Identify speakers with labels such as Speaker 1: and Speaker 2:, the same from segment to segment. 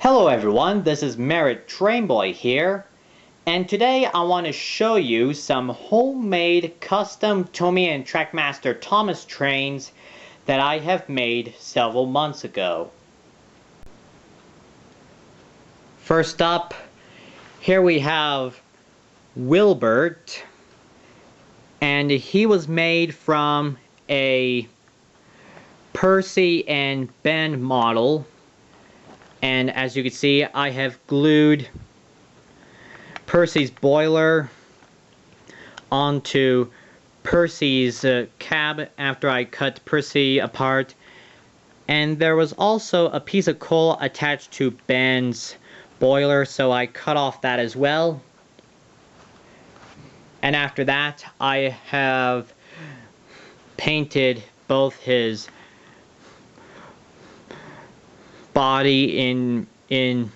Speaker 1: Hello everyone, this is Mallard Trainboy here, and today I want to show you some homemade custom Tomy and Trackmaster Thomas trains that I have made several months ago. First up, here we have Wilbert, and he was made from a Percy and Ben model. And as you can see, I have glued Percy's boiler onto Percy's cab after I cut Percy apart. And there was also a piece of coal attached to Ben's boiler, so I cut off that as well. And after that, I have painted both his body in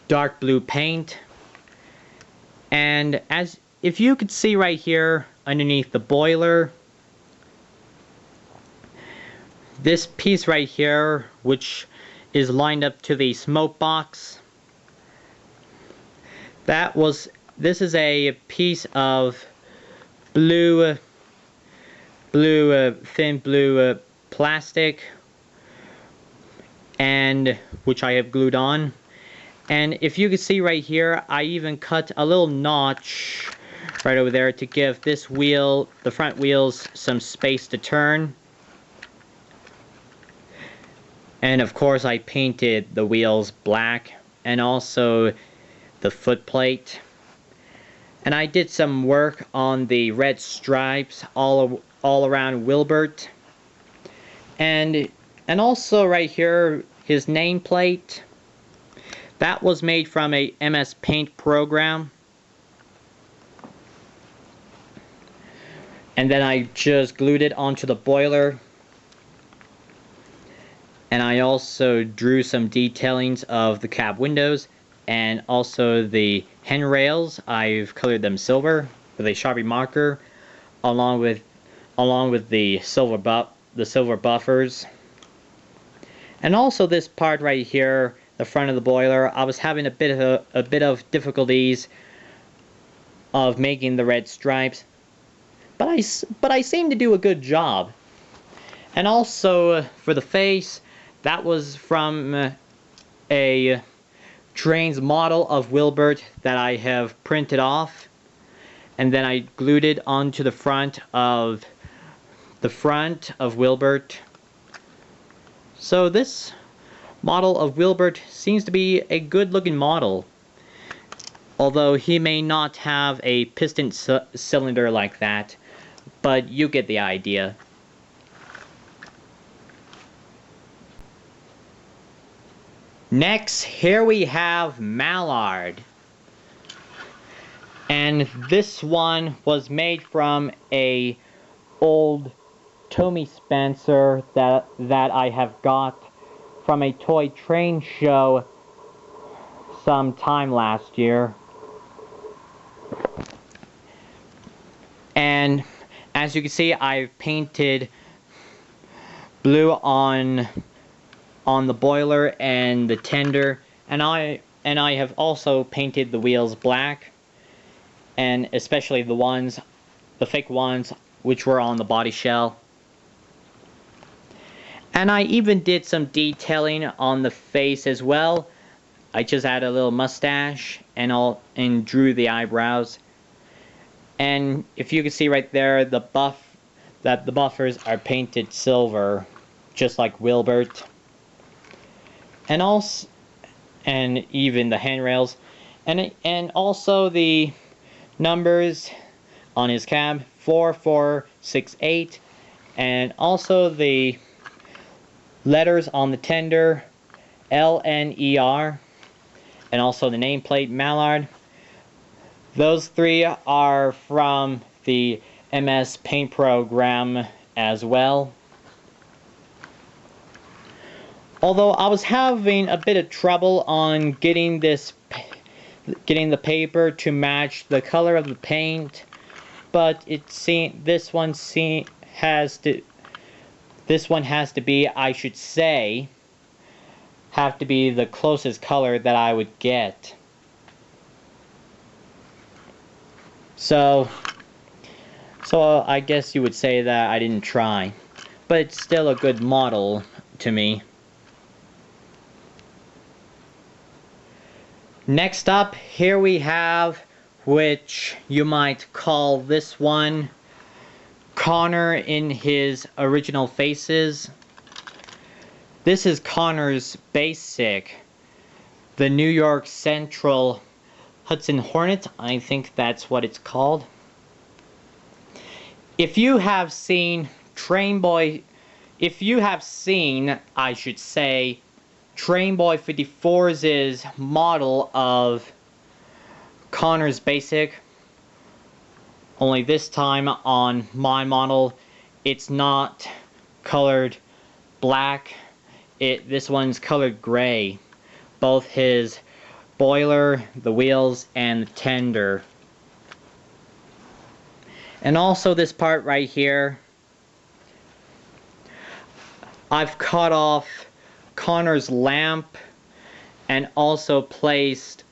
Speaker 1: dark blue paint, and if you could see right here underneath the boiler, this piece right here, which is lined up to the smoke box, this is a piece of thin blue plastic, and which I have glued on. And if you can see right here, I even cut a little notch right over there to give this wheel, the front wheels, some space to turn. And of course I painted the wheels black and also the foot plate. And I did some work on the red stripes all around Wilbert. And also right here, his nameplate, that was made from a MS Paint program. And then I just glued it onto the boiler. And I also drew some detailings of the cab windows and also the handrails. I've colored them silver with a Sharpie marker, along with the silver buffers. And also this part right here, the front of the boiler, I was having a bit of difficulties of making the red stripes, but I seem to do a good job. And also for the face, that was from a train's model of Wilbert that I have printed off, and then I glued it onto the front of Wilbert. So this model of Wilbert seems to be a good looking model, although he may not have a piston cylinder like that, but you get the idea. Next, here we have Mallard, and this one was made from a old Tomy Spencer that I have got from a toy train show sometime last year. And as you can see, I've painted blue on the boiler and the tender, and I have also painted the wheels black, and especially the fake ones which were on the body shell. And I even did some detailing on the face as well. I just added a little mustache and drew the eyebrows. And if you can see right there, the buffers are painted silver, just like Wilbert. And even the handrails, and also the numbers on his cab, 4468, and also the letters on the tender, LNER, and also the nameplate Mallard. Those three are from the MS Paint program as well. Although I was having a bit of trouble on getting the paper to match the color of the paint, but this one has to be, I should say, have to be the closest color that I would get. So I guess you would say that I didn't try, but it's still a good model to me. Next up, here we have, which you might call this one Connor in his original faces. This is Connor's basic, the New York Central Hudson Hornet. I think that's what it's called. If you have seen Trainboy 54's model of Connor's basic, only this time on my model it's not colored black, this one's colored gray, both his boiler, the wheels, and the tender. And also this part right here, I've cut off Connor's lamp and also placed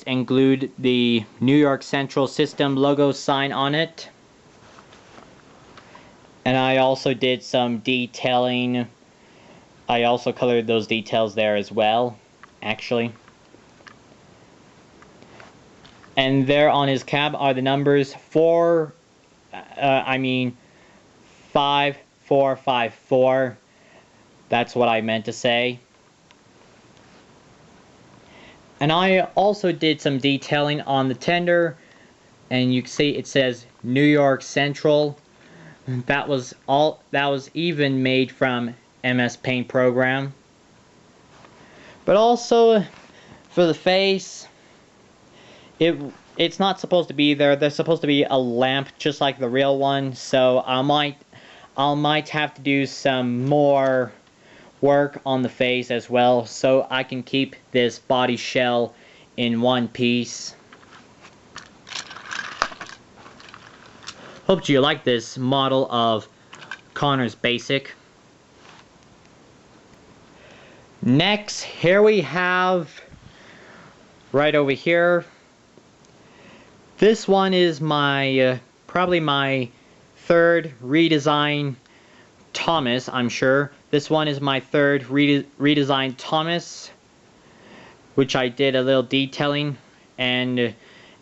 Speaker 1: and glued the New York Central System logo sign on it. And I also did some detailing. I also colored those details there as well, actually. And there on his cab are the numbers 5454. That's what I meant to say. And I also did some detailing on the tender, and you can see it says New York Central. That was even made from MS Paint program. But also for the face, it's not supposed to be there. There's supposed to be a lamp just like the real one, so I might have to do some more work on the face as well, so I can keep this body shell in one piece. Hope you like this model of Connor's basic. Next, here we have, right over here, this one is my probably my third redesign Thomas, I'm sure. This one is my third redesigned Thomas, which I did a little detailing, and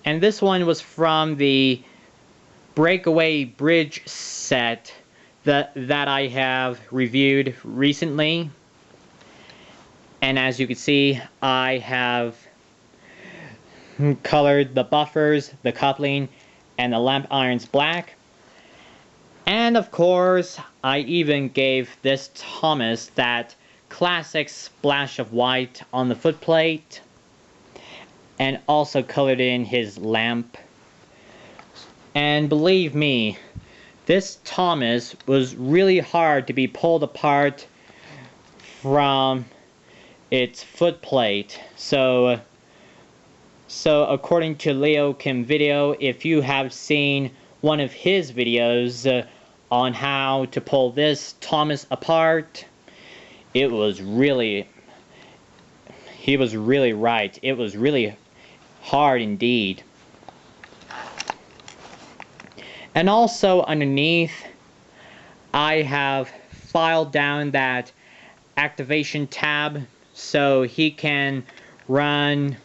Speaker 1: this one was from the Breakaway bridge set that I have reviewed recently. And as you can see, I have colored the buffers, the coupling, and the lamp irons black. And of course, I even gave this Thomas that classic splash of white on the footplate, and also colored in his lamp. And believe me, this Thomas was really hard to be pulled apart from its footplate. So according to Leo Kim Video, if you have seen one of his videos on how to pull this Thomas apart, he was really right. It was really hard indeed. And also underneath, I have filed down that activation tab so he can run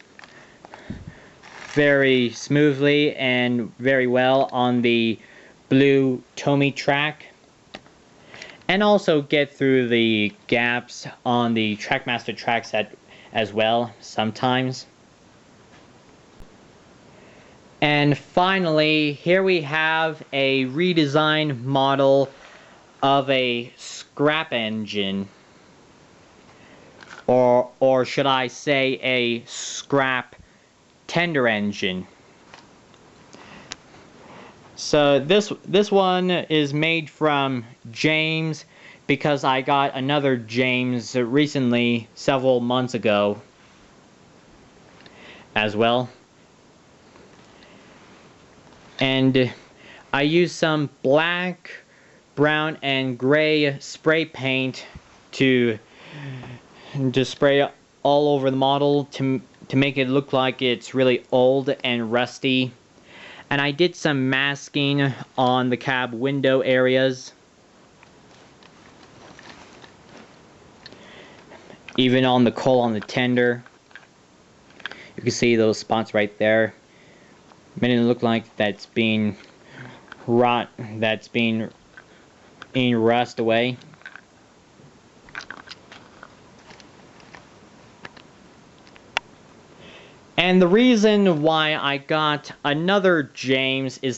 Speaker 1: very smoothly and very well on the blue Tomy track, and also get through the gaps on the Trackmaster tracks as well sometimes. And finally, here we have a redesigned model of a scrap engine, or should I say a scrap tender engine. So this one is made from James, because I got another James recently, several months ago as well. And I used some black brown and gray spray paint to spray all over the model to make it look like it's really old and rusty. And I did some masking on the cab window areas. Even on the coal on the tender. You can see those spots right there. Making it look like that's being being rust away. And the reason why I got another James is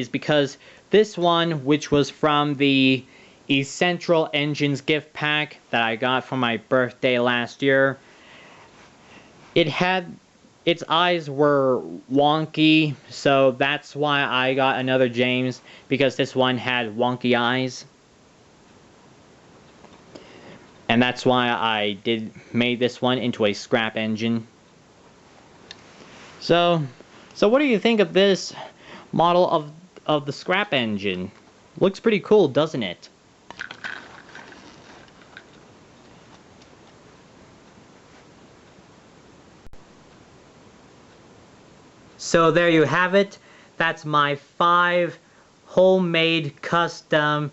Speaker 1: because this one, which was from the Essential Engines gift pack that I got for my birthday last year, its eyes were wonky, so that's why I got another James, because this one had wonky eyes. And that's why I made this one into a scrap engine. So what do you think of this model of the scrap engine? Looks pretty cool, doesn't it? So there you have it. That's my 5 homemade custom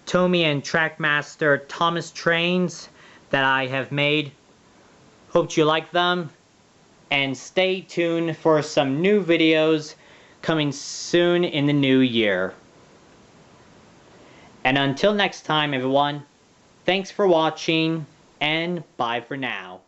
Speaker 1: Tomy and Trackmaster Thomas trains that I have made. Hope you like them. And stay tuned for some new videos coming soon in the new year. And until next time, everyone, thanks for watching, and bye for now.